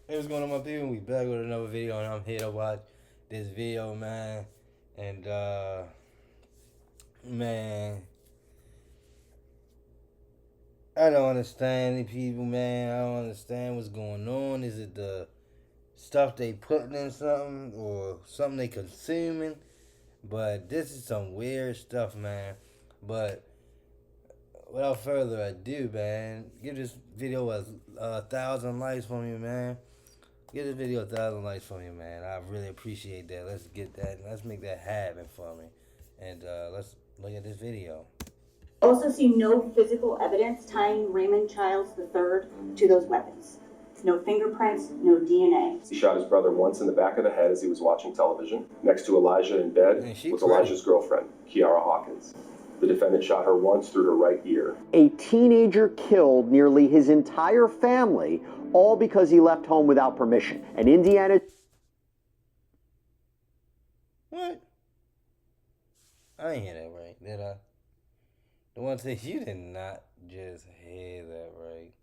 Hey, what's going on, my people? We back with another video, and I'm here to watch this video, man. And man, I don't understand the people, man. I don't understand what's going on. Is it the stuff they putting in something, or something they consuming? But this is some weird stuff, man. But without further ado, man, give this video a thousand likes for me, man. Give this video a thousand likes for me, man. I really appreciate that. Let's get that. Let's make that happen for me. And let's look at this video. Also see no physical evidence tying Raymond Childs III to those weapons. No fingerprints, no DNA. He shot his brother once in the back of the head as he was watching television. Next to Elijah in bed was Elijah's girlfriend, Kiara Hawkins. The defendant shot her once through her right ear. A teenager killed nearly his entire family, all because he left home without permission. An Indiana... What? I ain't hear that right, did I? The one thing you did not just hear that right.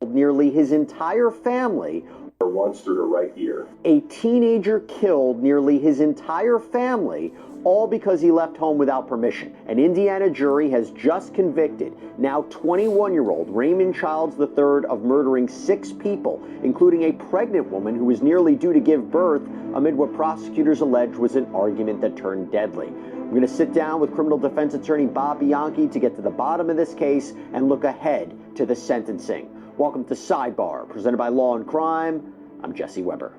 Nearly his entire family. Once through her right ear. A teenager killed nearly his entire family, all because he left home without permission. An Indiana jury has just convicted now 21-year-old Raymond Childs III of murdering 6 people, including a pregnant woman who was nearly due to give birth amid what prosecutors allege was an argument that turned deadly. We're going to sit down with criminal defense attorney Bob Bianchi to get to the bottom of this case and look ahead to the sentencing. Welcome to Sidebar, presented by Law and Crime. I'm Jesse Weber.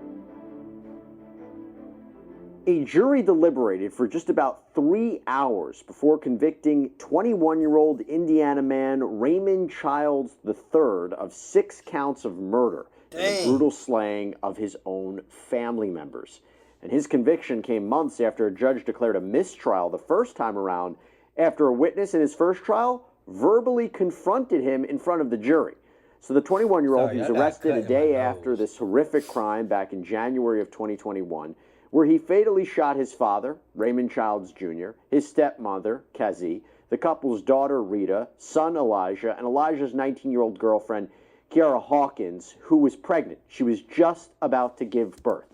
A jury deliberated for just about 3 hours before convicting 21-year-old Indiana man Raymond Childs III of 6 counts of murder and the brutal slaying of his own family members. And his conviction came months after a judge declared a mistrial the first time around after a witness in his first trial verbally confronted him in front of the jury. So the 21-year-old was arrested a day after this horrific crime back in January of 2021, where he fatally shot his father, Raymond Childs Jr., his stepmother, Kazi, the couple's daughter, Rita, son, Elijah, and Elijah's 19-year-old girlfriend, Kiara Hawkins, who was pregnant. She was just about to give birth.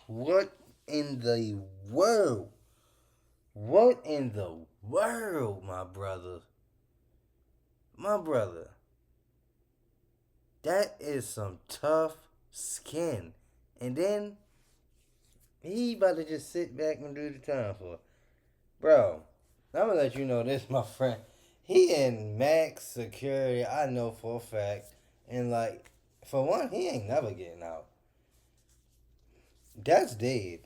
What in the world? What in the world, my brother? My brother. That is some tough skin. And then he about to just sit back and do the time for it. Bro, I'm gonna let you know this, my friend. He in max security, I know for a fact. And like, for one, he ain't never getting out. That's dead.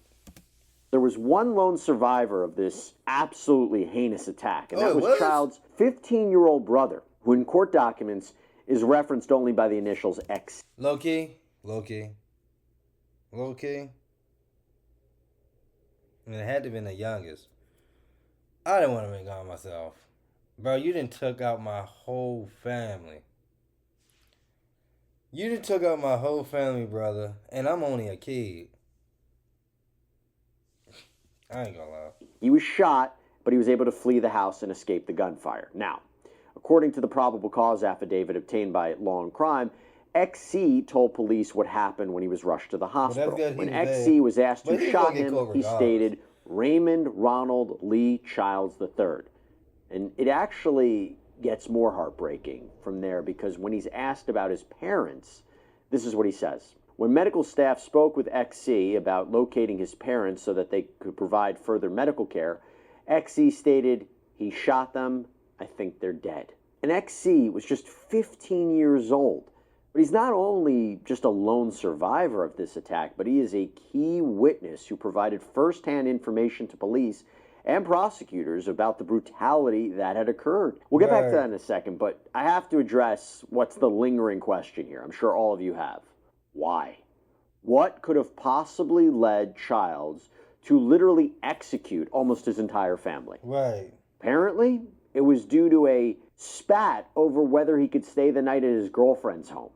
There was one lone survivor of this absolutely heinous attack, and that was Child's 15-year-old brother, who in court documents is referenced only by the initials X. Low-key. And it had to have been the youngest. I didn't want to make on myself. Bro, you done took out my whole family. You done took out my whole family, brother. And I'm only a kid. I ain't gonna lie. He was shot, but he was able to flee the house and escape the gunfire. Now, according to the probable cause affidavit obtained by Law and Crime, XC told police what happened when he was rushed to the hospital. When XC was asked who shot him, he stated Raymond Ronald Lee Childs III. And it actually gets more heartbreaking from there, because when he's asked about his parents, this is what he says. When medical staff spoke with XC about locating his parents so that they could provide further medical care, XC stated, "He shot them. I think they're dead." And XC was just 15 years old. But he's not only just a lone survivor of this attack, but he is a key witness who provided firsthand information to police and prosecutors about the brutality that had occurred. We'll get back to that in a second, but I have to address what's the lingering question here. I'm sure all of you have. Why? What could have possibly led Childs to literally execute almost his entire family? Right. Apparently, it was due to a spat over whether he could stay the night at his girlfriend's home.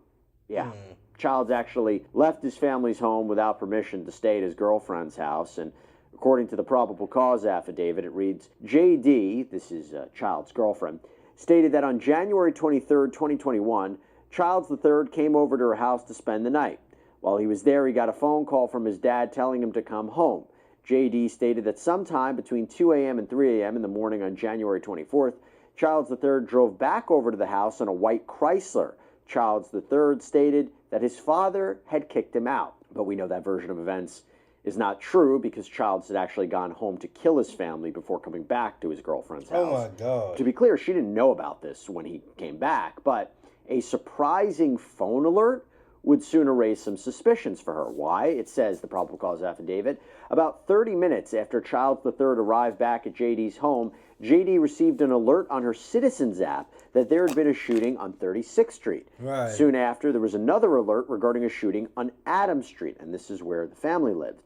Yeah, Childs actually left his family's home without permission to stay at his girlfriend's house, and according to the probable cause affidavit, it reads, JD, this is Childs' girlfriend, stated that on January 23rd, 2021, Childs III came over to her house to spend the night. While he was there, he got a phone call from his dad telling him to come home. J.D. stated that sometime between 2 a.m. and 3 a.m. in the morning on January 24th, Childs III drove back over to the house in a white Chrysler. Childs III stated that his father had kicked him out, but we know that version of events is not true because Childs had actually gone home to kill his family before coming back to his girlfriend's house. Oh my God. To be clear, she didn't know about this when he came back, but a surprising phone alert would soon raise some suspicions for her. Why? It says, the probable cause affidavit, about 30 minutes after Childs III arrived back at JD's home, JD received an alert on her Citizens app that there had been a shooting on 36th Street. Right. Soon after, there was another alert regarding a shooting on Adams Street, and this is where the family lived.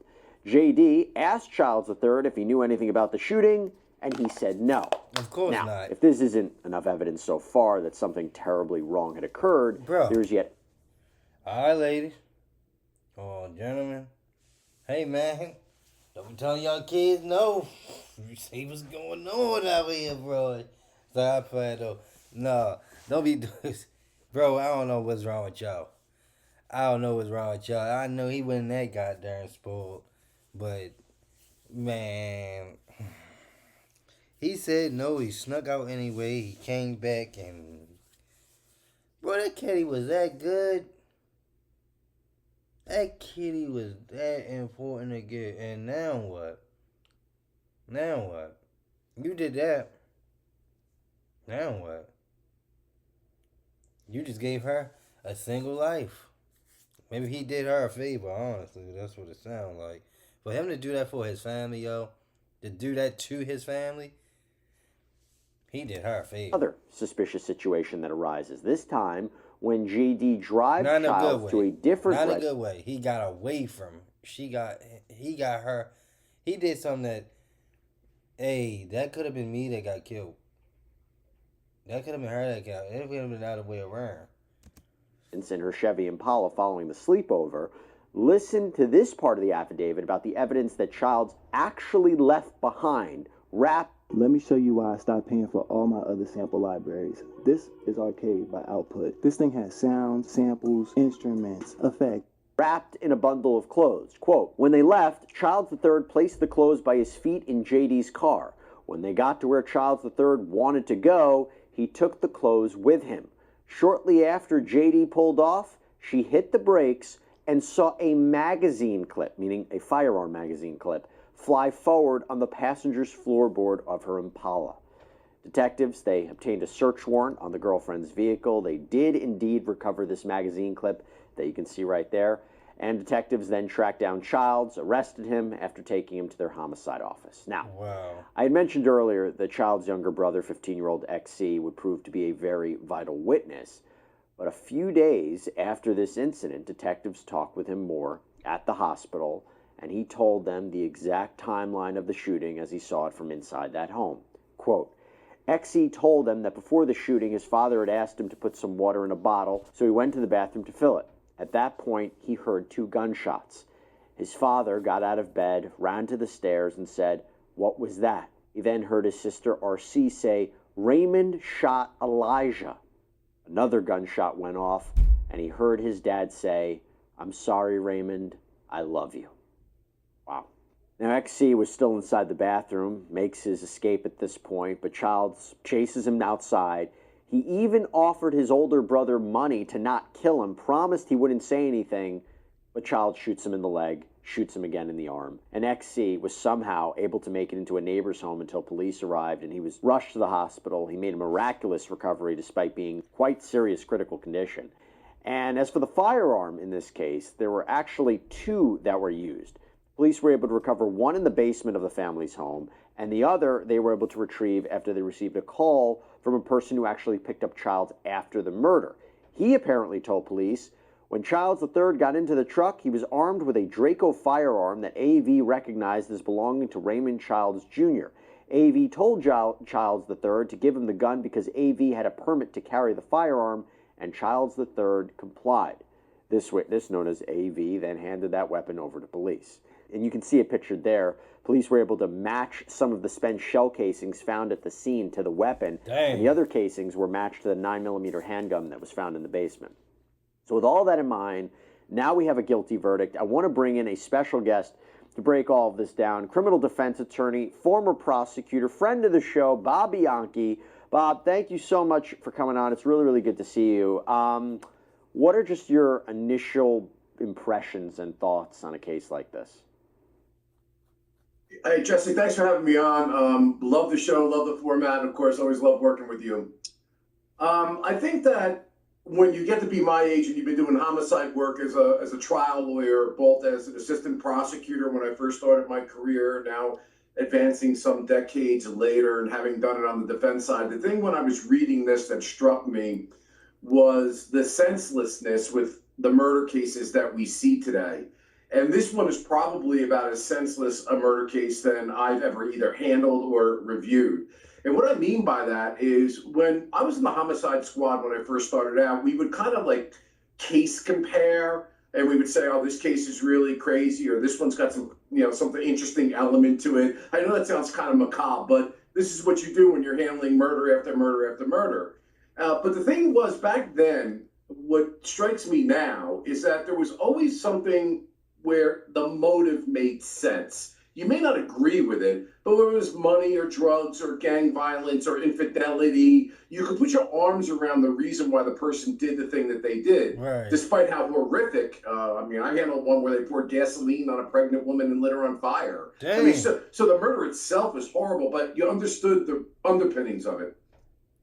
JD asked Childs III if he knew anything about the shooting, and he said no. Of course now, not. If this isn't enough evidence so far that something terribly wrong had occurred, there's yet... All right, ladies. Oh, gentlemen. Hey, man. Don't be telling y'all kids no. You see what's going on out here, bro. Stop playing, though. No, don't be doing this. Bro, I don't know what's wrong with y'all. I don't know what's wrong with y'all. I know he wasn't that goddamn spoiled. But, man, he said no. He snuck out anyway. He came back and... Bro, that kitty was that good. That kitty was that important to get. And now what? Now what? You did that. Now what? You just gave her a single life. Maybe he did her a favor, honestly. That's what it sounds like. For him to do that for his family, yo, to do that to his family, he did her a favor. Other suspicious situation that arises, this time when JD drives Childs to a different... Not a good way. He got away from her. He got her. He did something that, hey, that could have been me that got killed. That could have been her that got. It could have been the other way around. In her Chevy Impala following the sleepover, listen to this part of the affidavit about the evidence that Childs actually left behind, wrapped... Let me show you why I stopped paying for all my other sample libraries. This is Arcade by Output. This thing has sounds, samples, instruments, effects. Wrapped in a bundle of clothes. Quote, when they left, Childs III placed the clothes by his feet in JD's car. When they got to where Childs III wanted to go, he took the clothes with him. Shortly after JD pulled off, she hit the brakes and saw a magazine clip, meaning a firearm magazine clip, fly forward on the passenger's floorboard of her Impala. Detectives, they obtained a search warrant on the girlfriend's vehicle. They did indeed recover this magazine clip that you can see right there. And detectives then tracked down Childs, arrested him after taking him to their homicide office. Now, I had mentioned earlier that Childs' younger brother, 15-year-old XC, would prove to be a very vital witness. But a few days after this incident, detectives talked with him more at the hospital, and he told them the exact timeline of the shooting as he saw it from inside that home. Quote, XC told them that before the shooting, his father had asked him to put some water in a bottle, so he went to the bathroom to fill it. At that point, he heard 2 gunshots. His father got out of bed, ran to the stairs, and said, "What was that?" He then heard his sister RC say, "Raymond shot Elijah." Another gunshot went off, and he heard his dad say, "I'm sorry, Raymond, I love you." Wow. Now, XC was still inside the bathroom, makes his escape at this point, but Childs chases him outside. He even offered his older brother money to not kill him, promised he wouldn't say anything, but Childs shoots him in the leg, shoots him again in the arm. And XC was somehow able to make it into a neighbor's home until police arrived, and he was rushed to the hospital. He made a miraculous recovery despite being in quite serious critical condition. And as for the firearm in this case, there were actually 2 that were used. Police were able to recover one in the basement of the family's home, and the other they were able to retrieve after they received a call from a person who actually picked up Childs after the murder. He apparently told police when Childs III got into the truck, he was armed with a Draco firearm that AV recognized as belonging to Raymond Childs Jr. AV told Childs III to give him the gun because AV had a permit to carry the firearm, and Childs III complied. This witness, known as AV, then handed that weapon over to police. and you can see it pictured there. Police were able to match some of the spent shell casings found at the scene to the weapon, and the other casings were matched to the 9mm handgun that was found in the basement. So with all that in mind, now we have a guilty verdict. I want to bring in a special guest to break all of this down. Criminal defense attorney, former prosecutor, friend of the show, Bob Bianchi. Bob, thank you so much for coming on. It's really, really good to see you. What are just your initial impressions and thoughts on a case like this? Hey, Jesse, thanks for having me on. Love the show, love the format, and of course, always love working with you. I think that when you get to be my age and you've been doing homicide work as a trial lawyer, both as an assistant prosecutor when I first started my career, now advancing some decades later and having done it on the defense side, the thing when I was reading this that struck me was the senselessness with the murder cases that we see today. And this one is probably about as senseless a murder case than I've ever either handled or reviewed. And what I mean by that is when I was in the homicide squad when I first started out, we would kind of like case compare, and we would say, oh, this case is really crazy, or this one's got some, something interesting element to it. I know that sounds kind of macabre, but this is what you do when you're handling murder after murder after murder. But the thing was, back then, what strikes me now is that there was always something where the motive made sense. You may not agree with it, but whether it was money or drugs or gang violence or infidelity, you could put your arms around the reason why the person did the thing that they did, right, despite how horrific. I handled one where they poured gasoline on a pregnant woman and lit her on fire. Dang. So the murder itself was horrible, but you understood the underpinnings of it.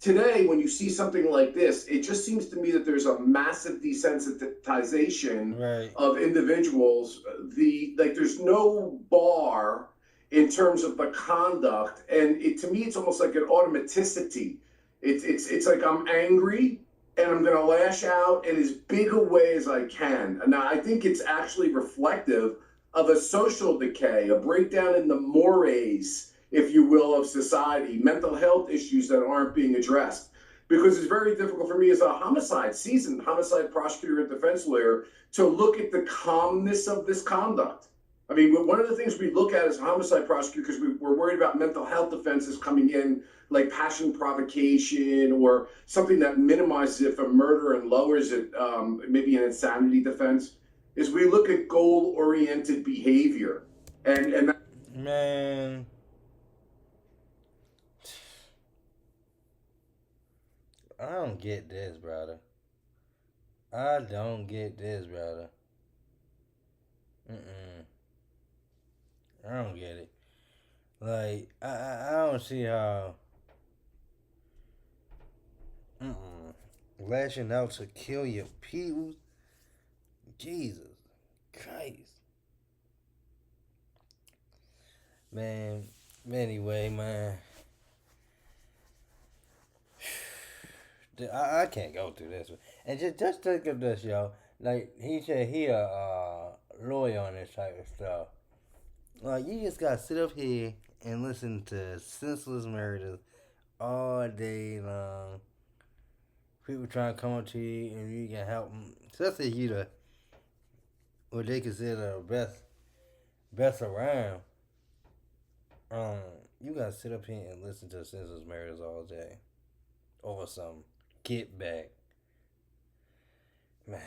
Today, when you see something like this, it just seems to me that there's a massive desensitization of individuals. There's no bar in terms of the conduct, and to me, it's almost like an automaticity. It's like I'm angry and I'm going to lash out in as big a way as I can. Now, I think it's actually reflective of a social decay, a breakdown in the mores, if you will, of society, mental health issues that aren't being addressed. Because it's very difficult for me as a seasoned homicide prosecutor and defense lawyer to look at the calmness of this conduct. I mean, one of the things we look at as a homicide prosecutor, because we're worried about mental health offenses coming in, like passion provocation or something that minimizes it for murder and lowers it, maybe an insanity defense, is we look at goal-oriented behavior. And that, man, I don't get this, brother. I don't get this, brother. I don't get it. Like, I don't see how lashing out to kill your people. Jesus Christ. Man, anyway, man. I can't go through this one. And just think of this, yo. Like, he said he a lawyer on this type of stuff. Like, you just gotta sit up here and listen to senseless murders all day long. People trying to come up to you and you can help them. Especially if you the what they consider the best around. You gotta sit up here and listen to senseless murders all day over some get back. Man.